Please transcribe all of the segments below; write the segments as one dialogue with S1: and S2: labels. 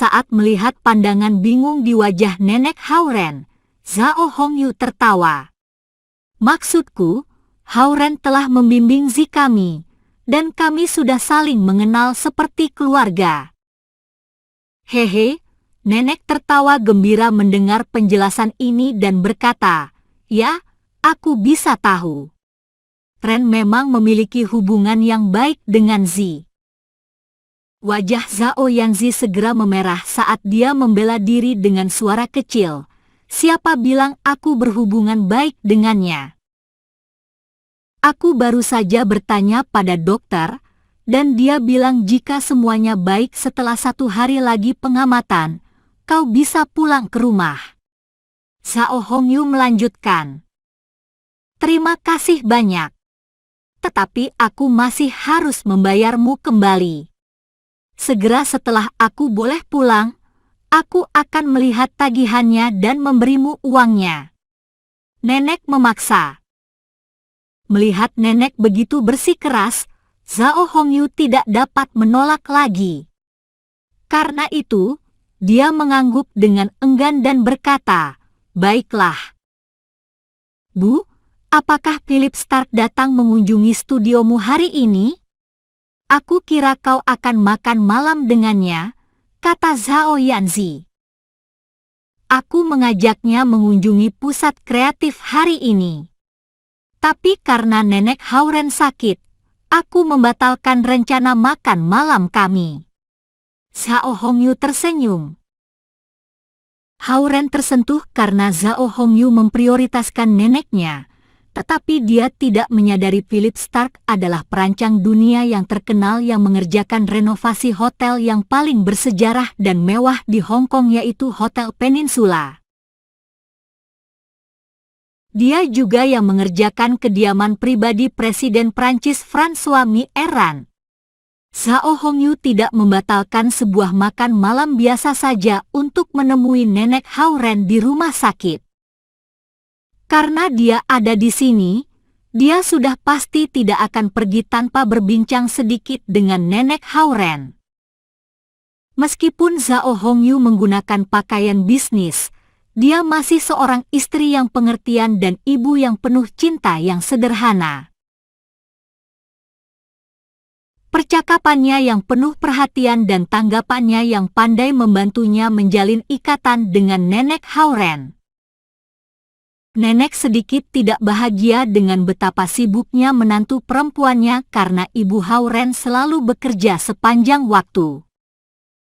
S1: Saat melihat pandangan bingung di wajah Nenek Hauren, Zhao Hongyu tertawa. Maksudku, Hauren telah membimbing Zi kami, dan kami sudah saling mengenal seperti keluarga. Hehe, Nenek tertawa gembira mendengar penjelasan ini dan berkata, ya, aku bisa tahu. Ren memang memiliki hubungan yang baik dengan Zi. Wajah Zhao Yanzi segera memerah saat dia membela diri dengan suara kecil. Siapa bilang aku berhubungan baik dengannya? Aku baru saja bertanya pada dokter, dan dia bilang jika semuanya baik setelah 1 hari lagi pengamatan, kau bisa pulang ke rumah. Zhao Hongyu melanjutkan. Terima kasih banyak. Tetapi aku masih harus membayarmu kembali. Segera setelah aku boleh pulang, aku akan melihat tagihannya dan memberimu uangnya. Nenek memaksa. Melihat nenek begitu bersikeras, Zhao Hongyu tidak dapat menolak lagi. Karena itu, dia mengangguk dengan enggan dan berkata, baiklah. Bu, apakah Philip Stark datang mengunjungi studiomu hari ini? Aku kira kau akan makan malam dengannya, kata Zhao Yanzi. Aku mengajaknya mengunjungi pusat kreatif hari ini. Tapi karena Nenek Hauren sakit, aku membatalkan rencana makan malam kami. Zhao Hongyu tersenyum. Hauren tersentuh karena Zhao Hongyu memprioritaskan neneknya. Tetapi dia tidak menyadari Philip Stark adalah perancang dunia yang terkenal yang mengerjakan renovasi hotel yang paling bersejarah dan mewah di Hong Kong, yaitu Hotel Peninsula. Dia juga yang mengerjakan kediaman pribadi Presiden Prancis François Mitterrand. Zhao Hongyu tidak membatalkan sebuah makan malam biasa saja untuk menemui Nenek Hauren di rumah sakit. Karena dia ada di sini, dia sudah pasti tidak akan pergi tanpa berbincang sedikit dengan Nenek Hauren. Meskipun Zhao Hongyu menggunakan pakaian bisnis, dia masih seorang istri yang pengertian dan ibu yang penuh cinta yang sederhana. Percakapannya yang penuh perhatian dan tanggapannya yang pandai membantunya menjalin ikatan dengan Nenek Hauren. Nenek sedikit tidak bahagia dengan betapa sibuknya menantu perempuannya karena Ibu Hauren selalu bekerja sepanjang waktu.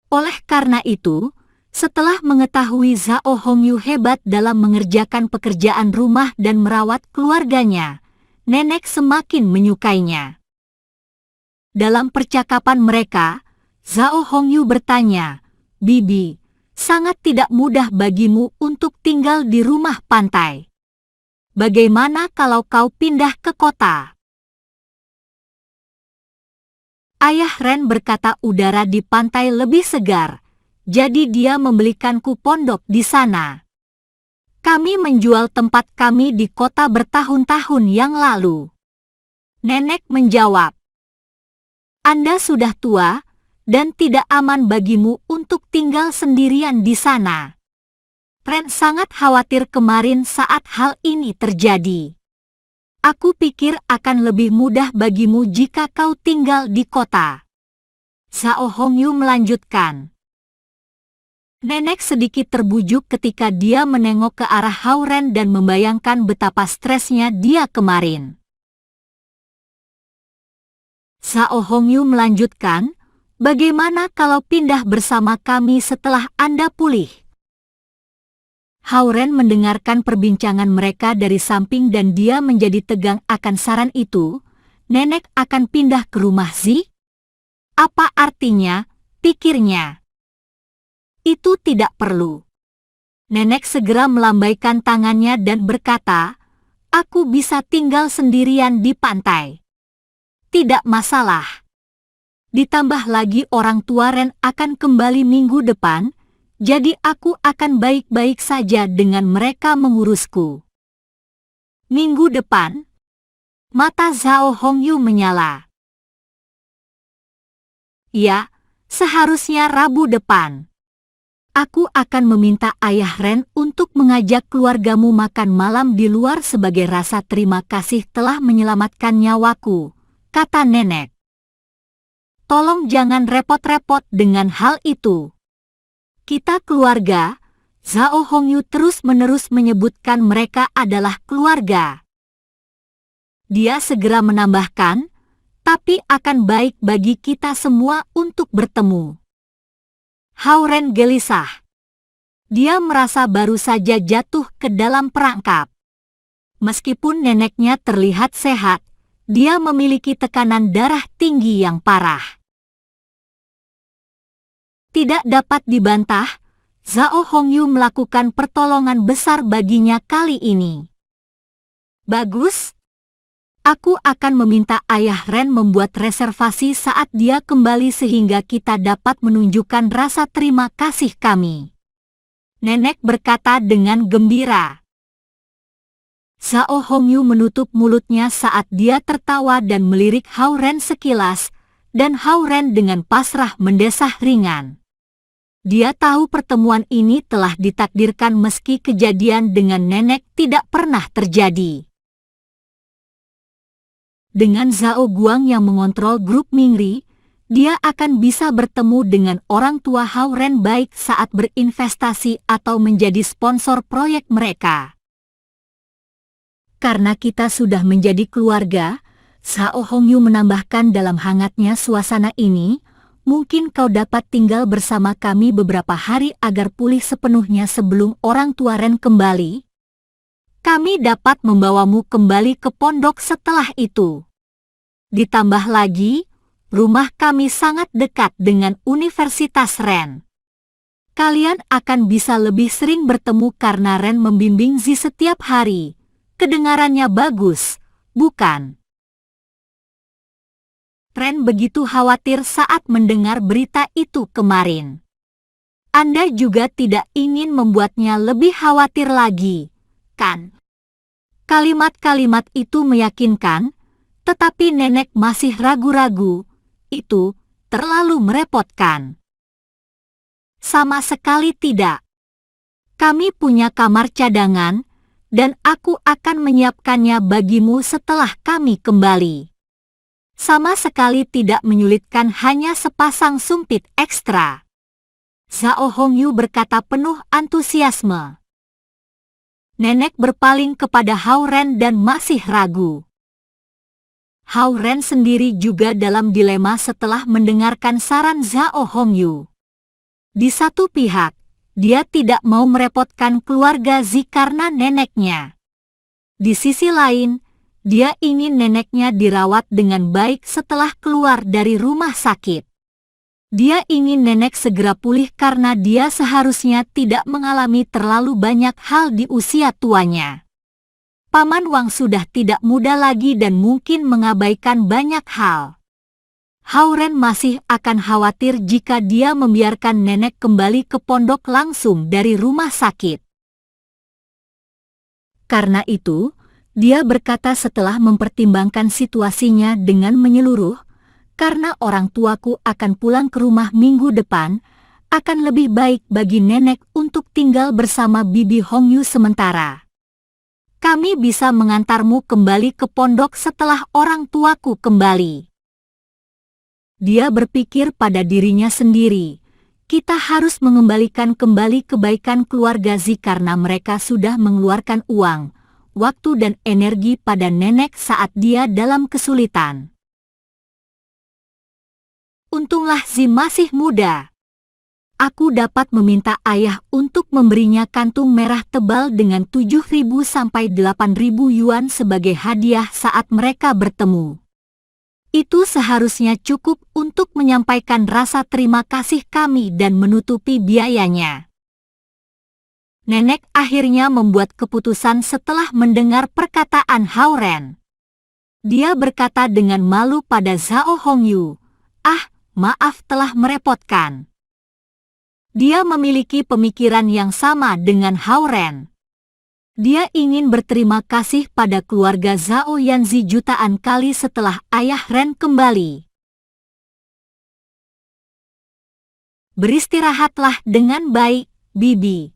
S1: Oleh karena itu, setelah mengetahui Zhao Hongyu hebat dalam mengerjakan pekerjaan rumah dan merawat keluarganya, Nenek semakin menyukainya. Dalam percakapan mereka, Zhao Hongyu bertanya, Bibi, sangat tidak mudah bagimu untuk tinggal di rumah pantai. Bagaimana kalau kau pindah ke kota? Ayah Ren berkata udara di pantai lebih segar, jadi dia membelikanku pondok di sana. Kami menjual tempat kami di kota bertahun-tahun yang lalu. Nenek menjawab, Anda sudah tua dan tidak aman bagimu untuk tinggal sendirian di sana. Ren sangat khawatir kemarin saat hal ini terjadi. Aku pikir akan lebih mudah bagimu jika kau tinggal di kota. Zhao Hongyu melanjutkan. Nenek sedikit terbujuk ketika dia menengok ke arah Hauren dan membayangkan betapa stresnya dia kemarin. Zhao Hongyu melanjutkan, bagaimana kalau pindah bersama kami setelah Anda pulih? Hauren mendengarkan perbincangan mereka dari samping dan dia menjadi tegang akan saran itu. Nenek akan pindah ke rumah Zi? Apa artinya? Pikirnya. Itu tidak perlu. Nenek segera melambaikan tangannya dan berkata, aku bisa tinggal sendirian di pantai. Tidak masalah. Ditambah lagi orang tua Ren akan kembali minggu depan, jadi aku akan baik-baik saja dengan mereka mengurusku. Minggu depan? Mata Zhao Hongyu menyala. " 'Ya, seharusnya Rabu depan. Aku akan meminta ayah Ren untuk mengajak keluargamu makan malam di luar sebagai rasa terima kasih telah menyelamatkan nyawaku, kata nenek. Tolong jangan repot-repot dengan hal itu. Kita keluarga, Zhao Hongyu terus-menerus menyebutkan mereka adalah keluarga. Dia segera menambahkan, tapi akan baik bagi kita semua untuk bertemu. Hauren gelisah. Dia merasa baru saja jatuh ke dalam perangkap. Meskipun neneknya terlihat sehat, dia memiliki tekanan darah tinggi yang parah. Tidak dapat dibantah, Zhao Hongyu melakukan pertolongan besar baginya kali ini. Bagus. Aku akan meminta ayah Ren membuat reservasi saat dia kembali sehingga kita dapat menunjukkan rasa terima kasih kami. Nenek berkata dengan gembira. Zhao Hongyu menutup mulutnya saat dia tertawa dan melirik Hauren sekilas, dan Hauren dengan pasrah mendesah ringan. Dia tahu pertemuan ini telah ditakdirkan meski kejadian dengan nenek tidak pernah terjadi. Dengan Zhao Guang yang mengontrol grup Mingri, dia akan bisa bertemu dengan orang tua Hauren baik saat berinvestasi atau menjadi sponsor proyek mereka. Karena kita sudah menjadi keluarga, Zhao Hongyu menambahkan dalam hangatnya suasana ini, mungkin kau dapat tinggal bersama kami beberapa hari agar pulih sepenuhnya sebelum orang tua Ren kembali. Kami dapat membawamu kembali ke pondok setelah itu. Ditambah lagi, rumah kami sangat dekat dengan Universitas Ren. Kalian akan bisa lebih sering bertemu karena Ren membimbing Zi setiap hari. Kedengarannya bagus, bukan? Ren begitu khawatir saat mendengar berita itu kemarin. Anda juga tidak ingin membuatnya lebih khawatir lagi, kan? Kalimat-kalimat itu meyakinkan, tetapi nenek masih ragu-ragu. Itu terlalu merepotkan. Sama sekali tidak. Kami punya kamar cadangan, dan aku akan menyiapkannya bagimu setelah kami kembali. Sama sekali tidak menyulitkan, hanya sepasang sumpit ekstra. Zhao Hongyu berkata penuh antusiasme. Nenek berpaling kepada Hauren dan masih ragu. Hauren sendiri juga dalam dilema setelah mendengarkan saran Zhao Hongyu. Di satu pihak, dia tidak mau merepotkan keluarga Zi karena neneknya. Di sisi lain, dia ingin neneknya dirawat dengan baik setelah keluar dari rumah sakit. Dia ingin nenek segera pulih karena dia seharusnya tidak mengalami terlalu banyak hal di usia tuanya. Paman Wang sudah tidak muda lagi dan mungkin mengabaikan banyak hal. Hauren masih akan khawatir jika dia membiarkan nenek kembali ke pondok langsung dari rumah sakit. Karena itu, dia berkata setelah mempertimbangkan situasinya dengan menyeluruh, karena orang tuaku akan pulang ke rumah minggu depan, akan lebih baik bagi nenek untuk tinggal bersama Bibi Hongyu sementara. Kami bisa mengantarmu kembali ke pondok setelah orang tuaku kembali. Dia berpikir pada dirinya sendiri, kita harus mengembalikan kembali kebaikan keluarga Zi karena mereka sudah mengeluarkan uang, waktu dan energi pada nenek saat dia dalam kesulitan. Untunglah Zi masih muda. Aku dapat meminta ayah untuk memberinya kantung merah tebal dengan 7.000 sampai 8.000 yuan sebagai hadiah saat mereka bertemu. Itu seharusnya cukup untuk menyampaikan rasa terima kasih kami dan menutupi biayanya. Nenek akhirnya membuat keputusan setelah mendengar perkataan Hauren. Dia berkata dengan malu pada Zhao Hongyu, maaf telah merepotkan. Dia memiliki pemikiran yang sama dengan Hauren. Dia ingin berterima kasih pada keluarga Zhao Yanzi jutaan kali setelah ayah Ren kembali. Beristirahatlah dengan baik, Bibi.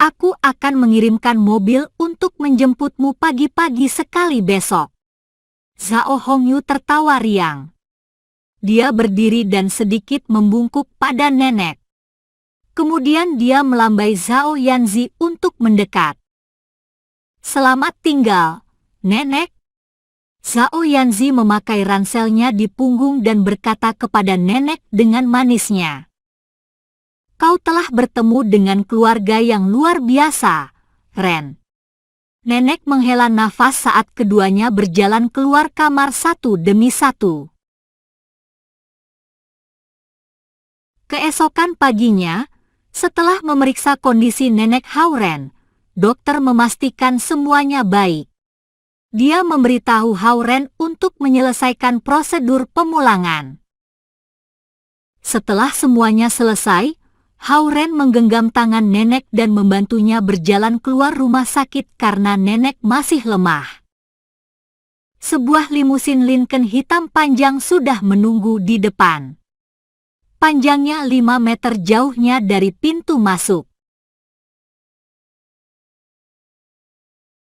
S1: Aku akan mengirimkan mobil untuk menjemputmu pagi-pagi sekali besok. Zhao Hongyu tertawa riang. Dia berdiri dan sedikit membungkuk pada nenek. Kemudian dia melambai Zhao Yanzi untuk mendekat. Selamat tinggal, nenek. Zhao Yanzi memakai ranselnya di punggung dan berkata kepada nenek dengan manisnya. Kau telah bertemu dengan keluarga yang luar biasa, Ren. Nenek menghela nafas saat keduanya berjalan keluar kamar satu demi satu. Keesokan paginya, setelah memeriksa kondisi Nenek Hauren, dokter memastikan semuanya baik. Dia memberitahu Hauren untuk menyelesaikan prosedur pemulangan. Setelah semuanya selesai, Hauren menggenggam tangan nenek dan membantunya berjalan keluar rumah sakit karena nenek masih lemah. Sebuah limusin Lincoln hitam panjang sudah menunggu di depan. Panjangnya 5 meter jauhnya dari pintu masuk.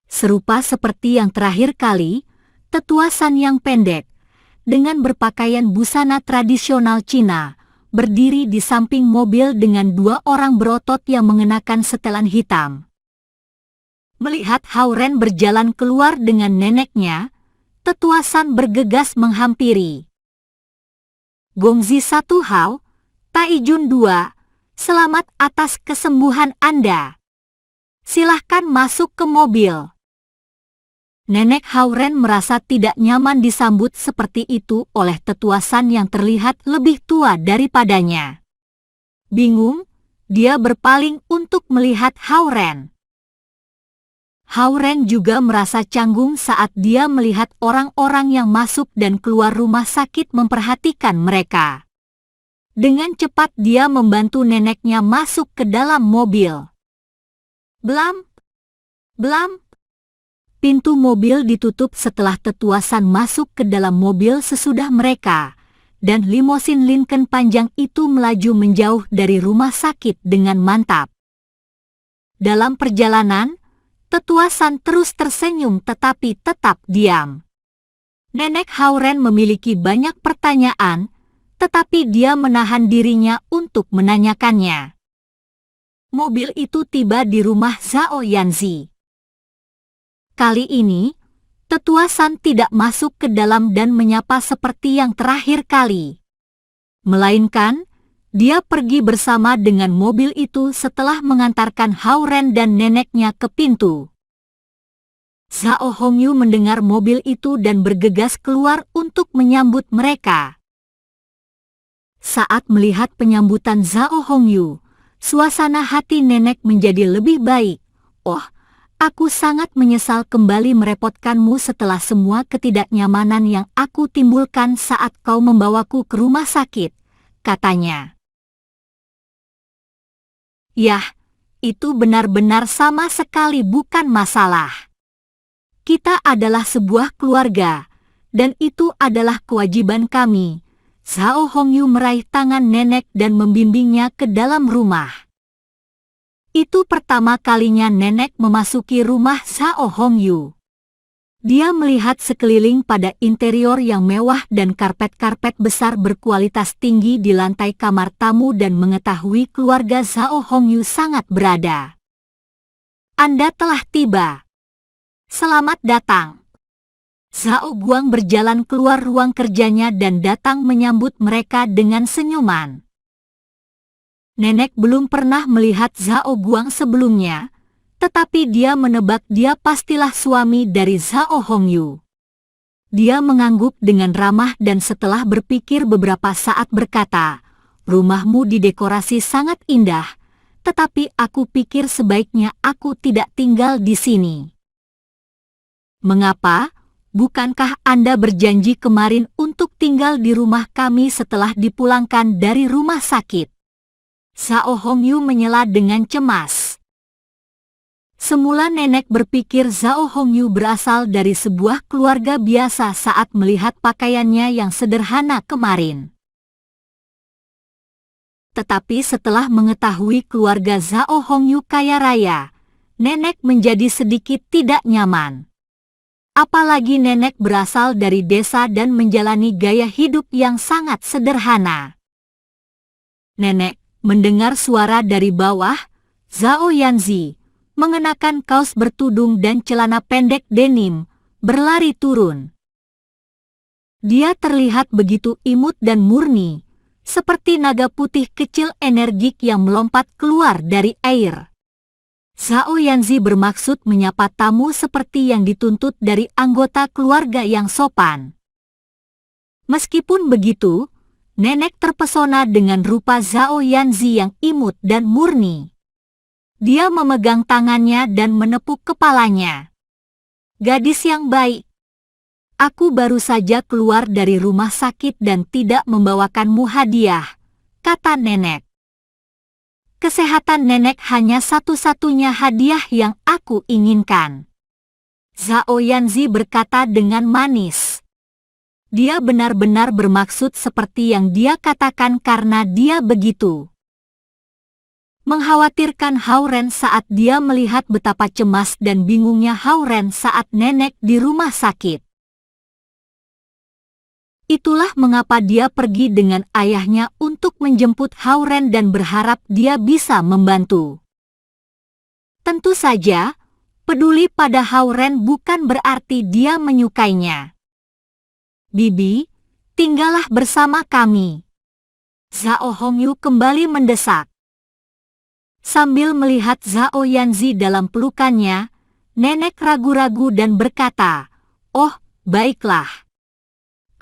S1: Serupa seperti yang terakhir kali, tetua San yang pendek, dengan berpakaian busana tradisional Cina, berdiri di samping mobil dengan 2 orang berotot yang mengenakan setelan hitam. Melihat Hauren berjalan keluar dengan neneknya, tetua San bergegas menghampiri. Gongzi 1 Hao, Taijun 2, selamat atas kesembuhan Anda. Silahkan masuk ke mobil. Nenek Hauren merasa tidak nyaman disambut seperti itu oleh tetua San yang terlihat lebih tua daripadanya. Bingung, dia berpaling untuk melihat Hauren. Hauren juga merasa canggung saat dia melihat orang-orang yang masuk dan keluar rumah sakit memperhatikan mereka. Dengan cepat dia membantu neneknya masuk ke dalam mobil. Blam, blam. Pintu mobil ditutup setelah tetua San masuk ke dalam mobil sesudah mereka, dan limosin Lincoln panjang itu melaju menjauh dari rumah sakit dengan mantap. Dalam perjalanan, tetua San terus tersenyum tetapi tetap diam. Nenek Hauren memiliki banyak pertanyaan, tetapi dia menahan dirinya untuk menanyakannya. Mobil itu tiba di rumah Zhao Yanzi. Kali ini, tetua San tidak masuk ke dalam dan menyapa seperti yang terakhir kali. Melainkan, dia pergi bersama dengan mobil itu setelah mengantarkan Hauren dan neneknya ke pintu. Zhao Hongyu mendengar mobil itu dan bergegas keluar untuk menyambut mereka. Saat melihat penyambutan Zhao Hongyu, suasana hati nenek menjadi lebih baik. Oh, aku sangat menyesal kembali merepotkanmu setelah semua ketidaknyamanan yang aku timbulkan saat kau membawaku ke rumah sakit, katanya. Yah, itu benar-benar sama sekali bukan masalah. Kita adalah sebuah keluarga, dan itu adalah kewajiban kami. Zhao Hongyu meraih tangan nenek dan membimbingnya ke dalam rumah. Itu pertama kalinya nenek memasuki rumah Zhao Hongyu. Dia melihat sekeliling pada interior yang mewah dan karpet-karpet besar berkualitas tinggi di lantai kamar tamu dan mengetahui keluarga Zhao Hongyu sangat berada. Anda telah tiba. Selamat datang. Zhao Guang berjalan keluar ruang kerjanya dan datang menyambut mereka dengan senyuman. Nenek belum pernah melihat Zhao Guang sebelumnya, tetapi dia menebak dia pastilah suami dari Zhao Hongyu. Dia mengangguk dengan ramah dan setelah berpikir beberapa saat berkata, "Rumahmu didekorasi sangat indah, tetapi aku pikir sebaiknya aku tidak tinggal di sini." "Mengapa? Bukankah Anda berjanji kemarin untuk tinggal di rumah kami setelah dipulangkan dari rumah sakit?" Zhao Hongyu menyela dengan cemas. Semula nenek berpikir Zhao Hongyu berasal dari sebuah keluarga biasa saat melihat pakaiannya yang sederhana kemarin. Tetapi setelah mengetahui keluarga Zhao Hongyu kaya raya, nenek menjadi sedikit tidak nyaman. Apalagi nenek berasal dari desa dan menjalani gaya hidup yang sangat sederhana. Nenek mendengar suara dari bawah. Zhao Yanzi, mengenakan kaos bertudung dan celana pendek denim, berlari turun. Dia terlihat begitu imut dan murni, seperti naga putih kecil energik yang melompat keluar dari air. Zhao Yanzi bermaksud menyapa tamu seperti yang dituntut dari anggota keluarga yang sopan. Meskipun begitu, nenek terpesona dengan rupa Zhao Yanzi yang imut dan murni. Dia memegang tangannya dan menepuk kepalanya. "Gadis yang baik, aku baru saja keluar dari rumah sakit dan tidak membawakanmu hadiah," kata nenek. "Kesehatan nenek hanya satu-satunya hadiah yang aku inginkan," Zhao Yanzi berkata dengan manis. Dia benar-benar bermaksud seperti yang dia katakan karena dia begitu mengkhawatirkan Hao-Ren saat dia melihat betapa cemas dan bingungnya Hao-Ren saat nenek di rumah sakit. Itulah mengapa dia pergi dengan ayahnya untuk menjemput Hao-Ren dan berharap dia bisa membantu. Tentu saja, peduli pada Hao-Ren bukan berarti dia menyukainya. "Bibi, tinggallah bersama kami," Zhao Hongyu kembali mendesak. Sambil melihat Zhao Yanzi dalam pelukannya, nenek ragu-ragu dan berkata, "Oh, baiklah.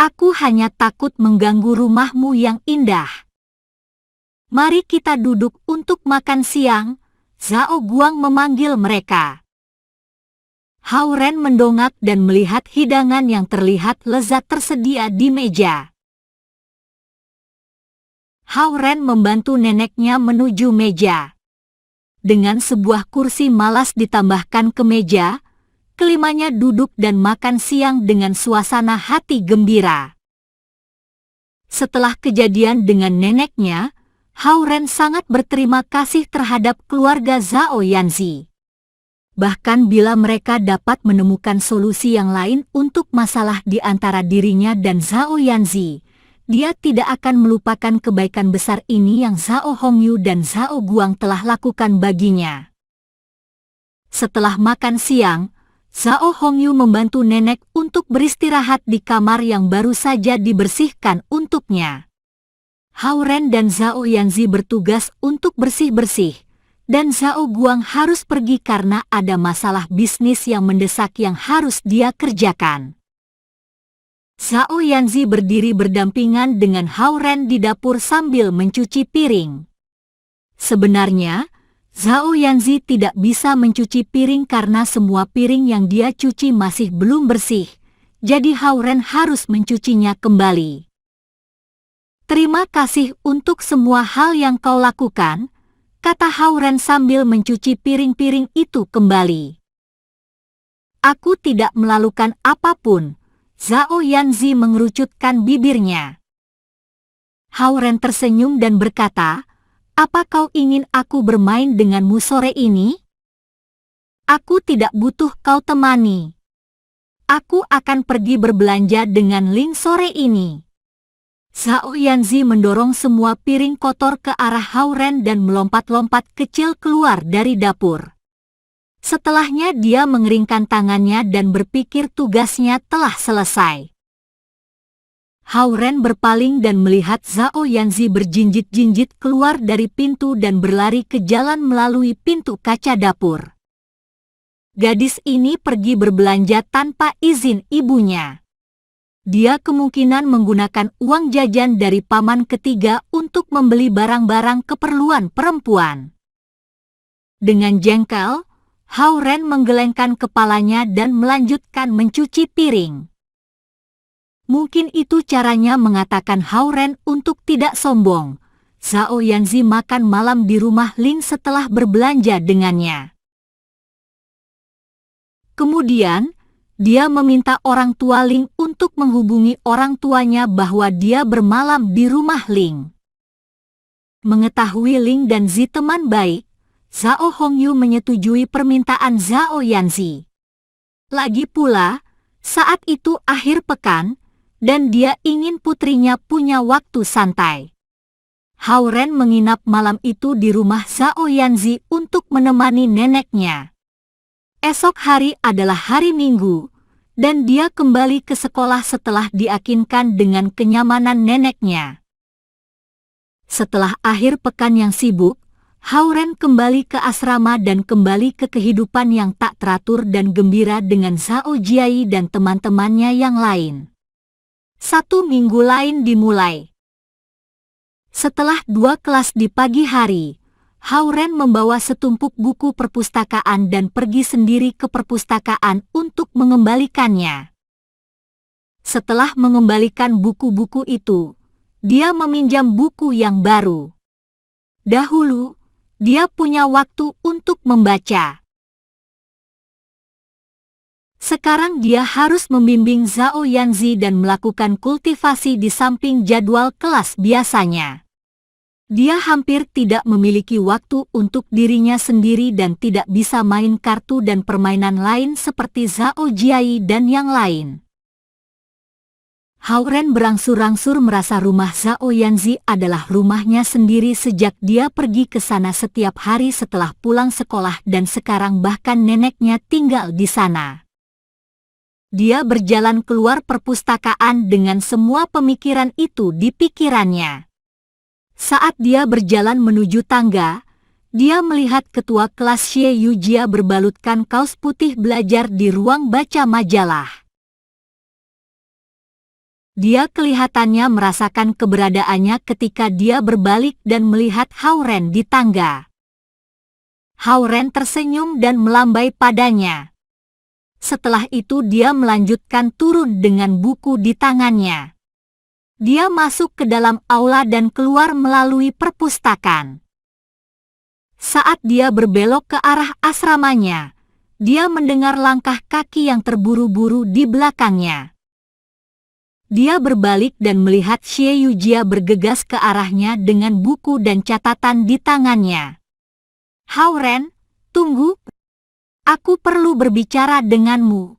S1: Aku hanya takut mengganggu rumahmu yang indah. Mari kita duduk untuk makan siang," Zhao Guang memanggil mereka. Hao-Ren mendongak dan melihat hidangan yang terlihat lezat tersedia di meja. Hao-Ren membantu neneknya menuju meja. Dengan sebuah kursi malas ditambahkan ke meja, kelimanya duduk dan makan siang dengan suasana hati gembira. Setelah kejadian dengan neneknya, Hao-Ren sangat berterima kasih terhadap keluarga Zhao Yanzi. Bahkan bila mereka dapat menemukan solusi yang lain untuk masalah di antara dirinya dan Zhao Yanzi, dia tidak akan melupakan kebaikan besar ini yang Zhao Hongyu dan Zhao Guang telah lakukan baginya. Setelah makan siang, Zhao Hongyu membantu nenek untuk beristirahat di kamar yang baru saja dibersihkan untuknya. Hao-Ren dan Zhao Yanzi bertugas untuk bersih-bersih, dan Zhao Guang harus pergi karena ada masalah bisnis yang mendesak yang harus dia kerjakan. Zhao Yanzi berdiri berdampingan dengan Hao-Ren di dapur sambil mencuci piring. Sebenarnya, Zhao Yanzi tidak bisa mencuci piring karena semua piring yang dia cuci masih belum bersih, jadi Hao-Ren harus mencucinya kembali. "Terima kasih untuk semua hal yang kau lakukan," kata Hao-Ren sambil mencuci piring-piring itu kembali. "Aku tidak melakukan apapun," Zhao Yanzi mengerucutkan bibirnya. Hao-Ren tersenyum dan berkata, "Apa kau ingin aku bermain denganmu sore ini? Aku tidak butuh kau temani. Aku akan pergi berbelanja dengan Ling sore ini." Zhao Yanzi mendorong semua piring kotor ke arah Hao-Ren dan melompat-lompat kecil keluar dari dapur. Setelahnya dia mengeringkan tangannya dan berpikir tugasnya telah selesai. Hao-Ren berpaling dan melihat Zhao Yanzi berjinjit-jinjit keluar dari pintu dan berlari ke jalan melalui pintu kaca dapur. Gadis ini pergi berbelanja tanpa izin ibunya. Dia kemungkinan menggunakan uang jajan dari paman ketiga untuk membeli barang-barang keperluan perempuan. Dengan jengkel, Hao-Ren menggelengkan kepalanya dan melanjutkan mencuci piring. Mungkin itu caranya mengatakan Hao-Ren untuk tidak sombong. Zhao Yanzi makan malam di rumah Ling setelah berbelanja dengannya. Kemudian, dia meminta orang tua Ling untuk menghubungi orang tuanya bahwa dia bermalam di rumah Ling. Mengetahui Ling dan Zi teman baik, Zhao Hongyu menyetujui permintaan Zhao Yanzi. Lagi pula, saat itu akhir pekan, dan dia ingin putrinya punya waktu santai. Hao Ren menginap malam itu di rumah Zhao Yanzi untuk menemani neneknya. Esok hari adalah hari Minggu, dan dia kembali ke sekolah setelah diyakinkan dengan kenyamanan neneknya. Setelah akhir pekan yang sibuk, Hao Ren kembali ke asrama dan kembali ke kehidupan yang tak teratur dan gembira dengan Zhao Jiai dan teman-temannya yang lain. 1 minggu lain dimulai. Setelah 2 kelas di pagi hari, Hao Ren membawa setumpuk buku perpustakaan dan pergi sendiri ke perpustakaan untuk mengembalikannya. Setelah mengembalikan buku-buku itu, dia meminjam buku yang baru. Dahulu, dia punya waktu untuk membaca. Sekarang dia harus membimbing Zhao Yanzi dan melakukan kultivasi di samping jadwal kelas biasanya. Dia hampir tidak memiliki waktu untuk dirinya sendiri dan tidak bisa main kartu dan permainan lain seperti Zhao Jiai dan yang lain. Hao Ren berangsur-angsur merasa rumah Zhao Yanzi adalah rumahnya sendiri sejak dia pergi ke sana setiap hari setelah pulang sekolah dan sekarang bahkan neneknya tinggal di sana. Dia berjalan keluar perpustakaan dengan semua pemikiran itu di pikirannya. Saat dia berjalan menuju tangga, dia melihat ketua kelas Xie Yujia berbalutkan kaos putih belajar di ruang baca majalah. Dia kelihatannya merasakan keberadaannya ketika dia berbalik dan melihat Hao Ren di tangga. Hao Ren tersenyum dan melambai padanya. Setelah itu dia melanjutkan turun dengan buku di tangannya. Dia masuk ke dalam aula dan keluar melalui perpustakaan. Saat dia berbelok ke arah asramanya, dia mendengar langkah kaki yang terburu-buru di belakangnya. Dia berbalik dan melihat Xie Yujia bergegas ke arahnya dengan buku dan catatan di tangannya. "Hao Ren, tunggu. Aku perlu berbicara denganmu."